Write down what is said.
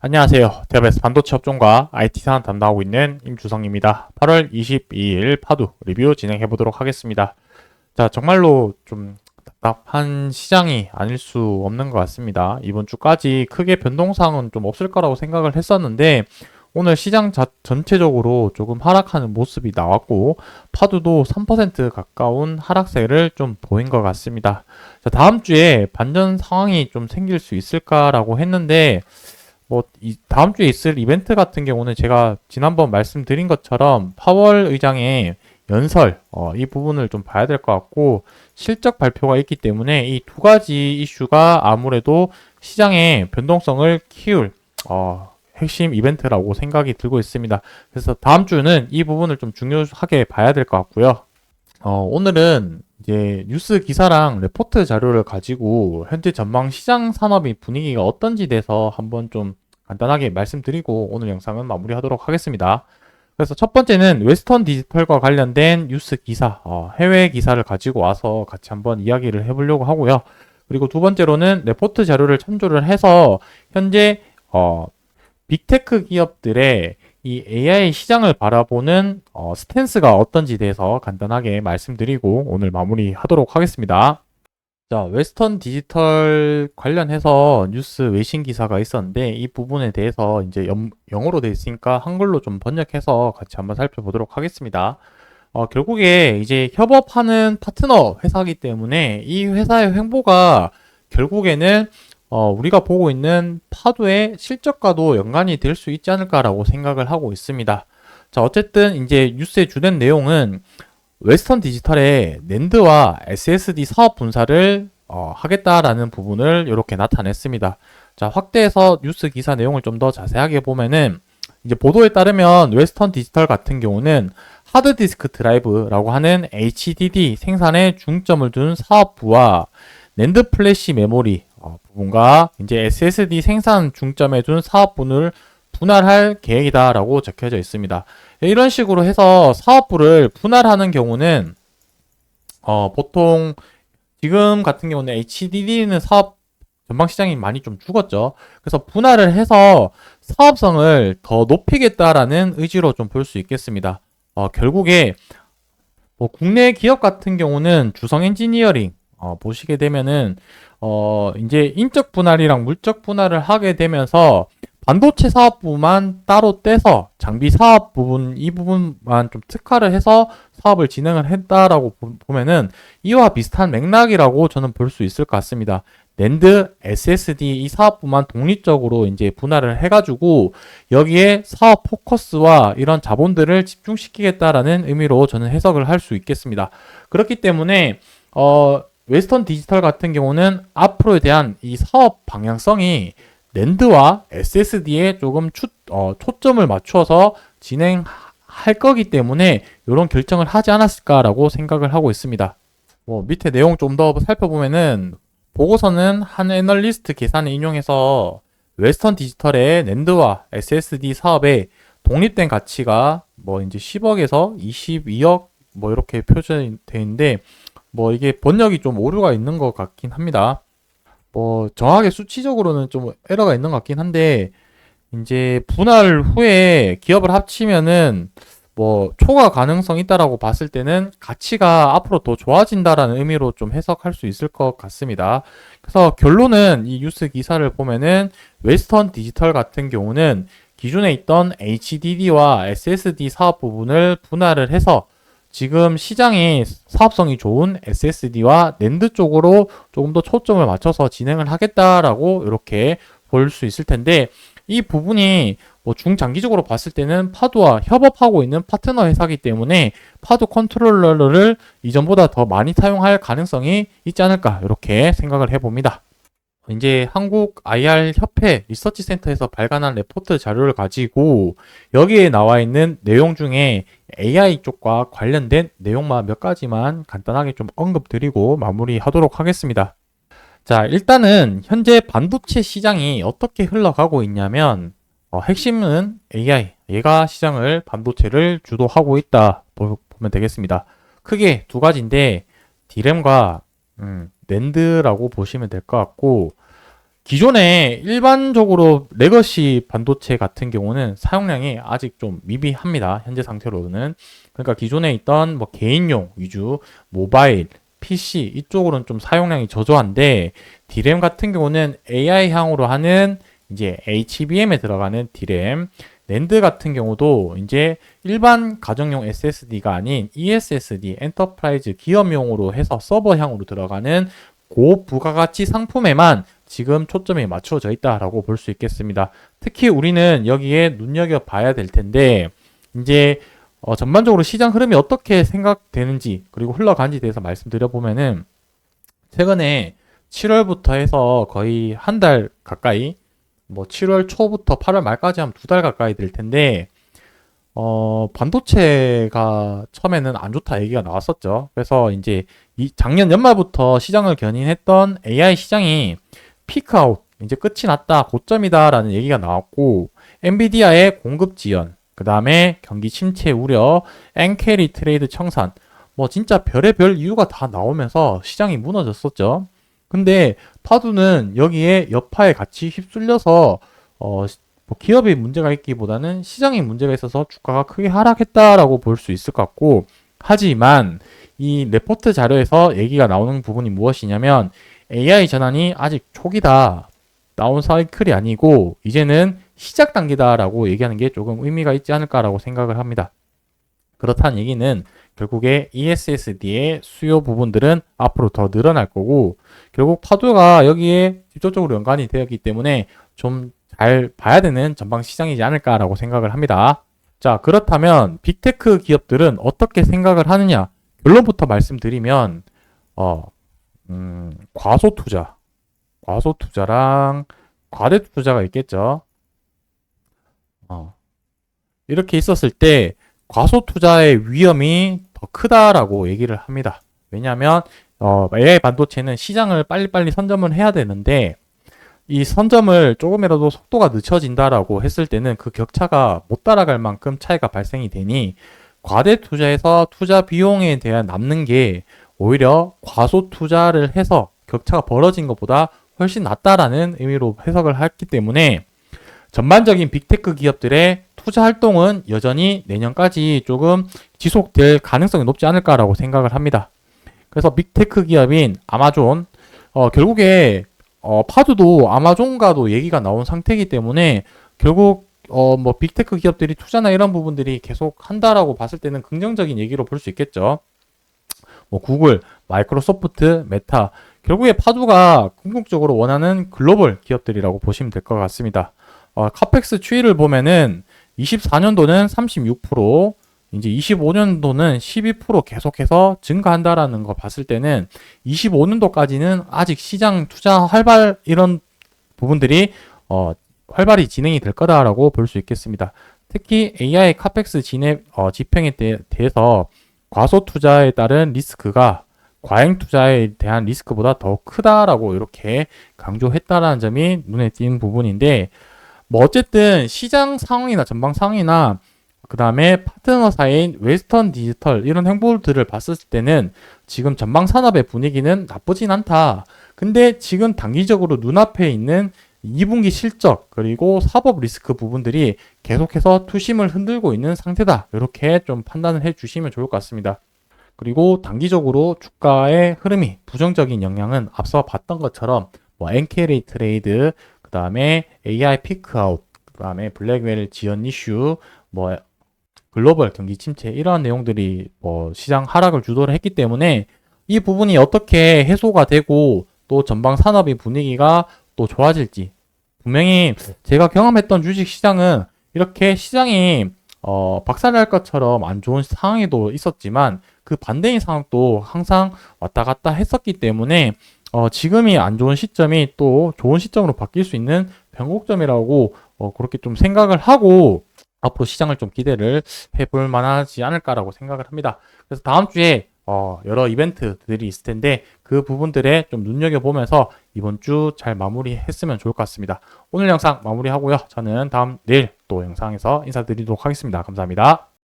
안녕하세요. 대업에서 반도체 업종과 IT 산업 담당하고 있는 임주성입니다. 8월 22일 파두 리뷰 진행해 보도록 하겠습니다. 자, 정말로 좀 답답한 시장이 아닐 수 없는 것 같습니다. 이번 주까지 크게 변동사항은 좀 없을 거라고 생각을 했었는데 오늘 시장 전체적으로 조금 하락하는 모습이 나왔고 파두도 3% 가까운 하락세를 좀 보인 것 같습니다. 자, 다음 주에 반전 상황이 좀 생길 수 있을까라고 했는데 다음 주에 있을 이벤트 같은 경우는 제가 지난번 말씀드린 것처럼 파월 의장의 연설, 이 부분을 좀 봐야 될 것 같고, 실적 발표가 있기 때문에 이 두 가지 이슈가 아무래도 시장의 변동성을 키울, 핵심 이벤트라고 생각이 들고 있습니다. 그래서 다음 주는 이 부분을 좀 중요하게 봐야 될 것 같고요. 오늘은 이제 뉴스 기사랑 레포트 자료를 가지고 현재 전망 시장 산업의 분위기가 어떤지 대해서 한번 좀 간단하게 말씀드리고 오늘 영상은 마무리하도록 하겠습니다. 그래서 첫 번째는 웨스턴 디지털과 관련된 뉴스 기사, 해외 기사를 가지고 와서 같이 한번 이야기를 해보려고 하고요. 그리고 두 번째로는 레포트 자료를 참조를 해서 현재 빅테크 기업들의 이 AI 시장을 바라보는 스탠스가 어떤지 대해서 간단하게 말씀드리고 오늘 마무리하도록 하겠습니다. 자, 웨스턴 디지털 관련해서 뉴스 외신 기사가 있었는데 이 부분에 대해서 이제 영어로 되어 있으니까 한글로 좀 번역해서 같이 한번 살펴보도록 하겠습니다. 결국에 이제 협업하는 파트너 회사이기 때문에 이 회사의 횡보가 결국에는 우리가 보고 있는 파도의 실적과도 연관이 될 수 있지 않을까라고 생각을 하고 있습니다. 자, 어쨌든 이제 뉴스의 주된 내용은 웨스턴 디지털의 낸드와 SSD 사업 분사를 하겠다라는 부분을 이렇게 나타냈습니다. 자, 확대해서 뉴스 기사 내용을 좀 더 자세하게 보면은 이제 보도에 따르면 웨스턴 디지털 같은 경우는 하드디스크 드라이브라고 하는 HDD 생산에 중점을 둔 사업부와 낸드 플래시 메모리 부분과 이제 SSD 생산 중점에 둔 사업분을 분할할 계획이다라고 적혀져 있습니다. 이런 식으로 해서 사업부를 분할하는 경우는 보통 지금 같은 경우는 HDD는 사업 전방 시장이 많이 좀 죽었죠. 그래서 분할을 해서 사업성을 더 높이겠다라는 의지로 좀 볼 수 있겠습니다. 결국에 국내 기업 같은 경우는 주성 엔지니어링 보시게 되면은 이제 인적 분할이랑 물적 분할을 하게 되면서 반도체 사업부만 따로 떼서 장비 사업 부분 이 부분만 좀 특화를 해서 사업을 진행을 했다라고 보면은 이와 비슷한 맥락이라고 저는 볼 수 있을 것 같습니다. 낸드, SSD 이 사업부만 독립적으로 이제 분할을 해가지고 여기에 사업 포커스와 이런 자본들을 집중시키겠다라는 의미로 저는 해석을 할 수 있겠습니다. 그렇기 때문에 웨스턴 디지털 같은 경우는 앞으로에 대한 이 사업 방향성이 낸드와 SSD에 조금 초점을 맞추어서 진행할 거기 때문에 이런 결정을 하지 않았을까라고 생각을 하고 있습니다. 밑에 내용 좀 더 살펴보면은 보고서는 한 애널리스트 계산을 인용해서 웨스턴 디지털의 낸드와 SSD 사업의 독립된 가치가 이제 10억에서 22억 이렇게 표시되어 있는데 이게 번역이 좀 오류가 있는 것 같긴 합니다. 정확하게 수치적으로는 좀 에러가 있는 것 같긴 한데, 이제 분할 후에 기업을 합치면은 초과 가능성 있다라고 봤을 때는 가치가 앞으로 더 좋아진다라는 의미로 좀 해석할 수 있을 것 같습니다. 그래서 결론은 이 뉴스 기사를 보면은 웨스턴 디지털 같은 경우는 기존에 있던 HDD와 SSD 사업 부분을 분할을 해서 지금 시장이 사업성이 좋은 SSD와 낸드 쪽으로 조금 더 초점을 맞춰서 진행을 하겠다라고 이렇게 볼 수 있을 텐데 이 부분이 중장기적으로 봤을 때는 파두와 협업하고 있는 파트너 회사이기 때문에 파두 컨트롤러를 이전보다 더 많이 사용할 가능성이 있지 않을까 이렇게 생각을 해봅니다. 이제 한국 IR 협회 리서치 센터에서 발간한 레포트 자료를 가지고 여기에 나와 있는 내용 중에 AI 쪽과 관련된 내용만 몇 가지만 간단하게 좀 언급드리고 마무리하도록 하겠습니다. 자, 일단은 현재 반도체 시장이 어떻게 흘러가고 있냐면 핵심은 AI, 얘가 시장을 반도체를 주도하고 있다 보면 되겠습니다. 크게 두 가지인데 D램과 낸드라고 보시면 될 것 같고 기존에 일반적으로 레거시 반도체 같은 경우는 사용량이 아직 좀 미비합니다. 현재 상태로는. 그러니까 기존에 있던 뭐 개인용 위주, 모바일, PC 이쪽으로는 좀 사용량이 저조한데 D램 같은 경우는 AI향으로 하는 이제 HBM에 들어가는 D램, 낸드 같은 경우도 이제 일반 가정용 SSD가 아닌 ESSD, 엔터프라이즈 기업용으로 해서 서버향으로 들어가는 고부가가치 상품에만 지금 초점이 맞춰져 있다라고 볼 수 있겠습니다. 특히 우리는 여기에 눈여겨봐야 될 텐데 이제 전반적으로 시장 흐름이 어떻게 생각되는지 그리고 흘러간지에 대해서 말씀드려보면은 최근에 7월부터 해서 거의 한 달 가까이 뭐 7월 초부터 8월 말까지 하면 2달 가까이 될 텐데 반도체가 처음에는 안 좋다 얘기가 나왔었죠. 그래서 이제 작년 연말부터 시장을 견인했던 AI 시장이 피크아웃, 이제 끝이 났다, 고점이다라는 얘기가 나왔고, 엔비디아의 공급 지연, 그 다음에 경기 침체 우려, 엔캐리 트레이드 청산, 뭐 진짜 별의별 이유가 다 나오면서 시장이 무너졌었죠. 근데 파두는 여기에 여파에 같이 휩쓸려서 뭐 기업의 문제가 있기보다는 시장의 문제가 있어서 주가가 크게 하락했다라고 볼 수 있을 것 같고, 하지만 이 레포트 자료에서 얘기가 나오는 부분이 무엇이냐면 AI 전환이 아직 초기다. 다운 사이클이 아니고 이제는 시작 단계다라고 얘기하는 게 조금 의미가 있지 않을까라고 생각을 합니다. 그렇다는 얘기는 결국에 ESSD의 수요 부분들은 앞으로 더 늘어날 거고 결국 파도가 여기에 직접적으로 연관이 되었기 때문에 좀 잘 봐야 되는 전방 시장이지 않을까라고 생각을 합니다. 자, 그렇다면 빅테크 기업들은 어떻게 생각을 하느냐? 결론부터 말씀드리면 과소 투자랑 과대 투자가 있겠죠. 이렇게 있었을 때 과소 투자의 위험이 더 크다라고 얘기를 합니다. 왜냐하면 AI 반도체는 시장을 빨리빨리 선점을 해야 되는데 이 선점을 조금이라도 속도가 늦춰진다라고 했을 때는 그 격차가 못 따라갈 만큼 차이가 발생이 되니 과대 투자에서 투자 비용에 대한 남는 게 오히려 과소 투자를 해서 격차가 벌어진 것보다 훨씬 낫다라는 의미로 해석을 했기 때문에 전반적인 빅테크 기업들의 투자 활동은 여전히 내년까지 조금 지속될 가능성이 높지 않을까라고 생각을 합니다. 그래서 빅테크 기업인 아마존, 결국에 파두도 아마존과도 얘기가 나온 상태이기 때문에 결국 뭐 빅테크 기업들이 투자나 이런 부분들이 계속 한다라고 봤을 때는 긍정적인 얘기로 볼 수 있겠죠. 뭐 구글, 마이크로소프트, 메타, 결국에 파두가 궁극적으로 원하는 글로벌 기업들이라고 보시면 될 것 같습니다. 카펙스 추이를 보면은 24년도는 36%, 이제 25년도는 12% 계속해서 증가한다라는 거 봤을 때는 25년도까지는 아직 시장 투자 활발 이런 부분들이 활발히 진행이 될 거다라고 볼 수 있겠습니다. 특히 AI 카펙스 집행에 대해서 과소 투자에 따른 리스크가 과잉 투자에 대한 리스크보다 더 크다라고 이렇게 강조했다라는 점이 눈에 띄는 부분인데 뭐 어쨌든 시장 상황이나 전방 상황이나 그 다음에 파트너사인 웨스턴 디지털 이런 행보들을 봤을 때는 지금 전방 산업의 분위기는 나쁘진 않다. 근데 지금 단기적으로 눈앞에 있는 2분기 실적 그리고 사법 리스크 부분들이 계속해서 투심을 흔들고 있는 상태다. 이렇게 좀 판단을 해 주시면 좋을 것 같습니다. 그리고 단기적으로 주가의 흐름이 부정적인 영향은 앞서 봤던 것처럼 뭐 NK레이 트레이드, 그 다음에 AI 피크아웃, 그 다음에 블랙웰 지연 이슈, 뭐 글로벌 경기 침체 이러한 내용들이 뭐 시장 하락을 주도를 했기 때문에 이 부분이 어떻게 해소가 되고 또 전방 산업의 분위기가 또 좋아질지 분명히 제가 경험했던 주식 시장은 이렇게 시장이 박살날 것처럼 안 좋은 상황에도 있었지만 그 반대인 상황도 항상 왔다 갔다 했었기 때문에 지금이 안 좋은 시점이 또 좋은 시점으로 바뀔 수 있는 변곡점이라고 그렇게 좀 생각을 하고 앞으로 시장을 좀 기대를 해볼 만하지 않을까라고 생각을 합니다. 그래서 다음 주에 여러 이벤트들이 있을 텐데 그 부분들에 좀 눈여겨보면서 이번 주 잘 마무리했으면 좋을 것 같습니다. 오늘 영상 마무리하고요. 저는 내일 또 영상에서 인사드리도록 하겠습니다. 감사합니다.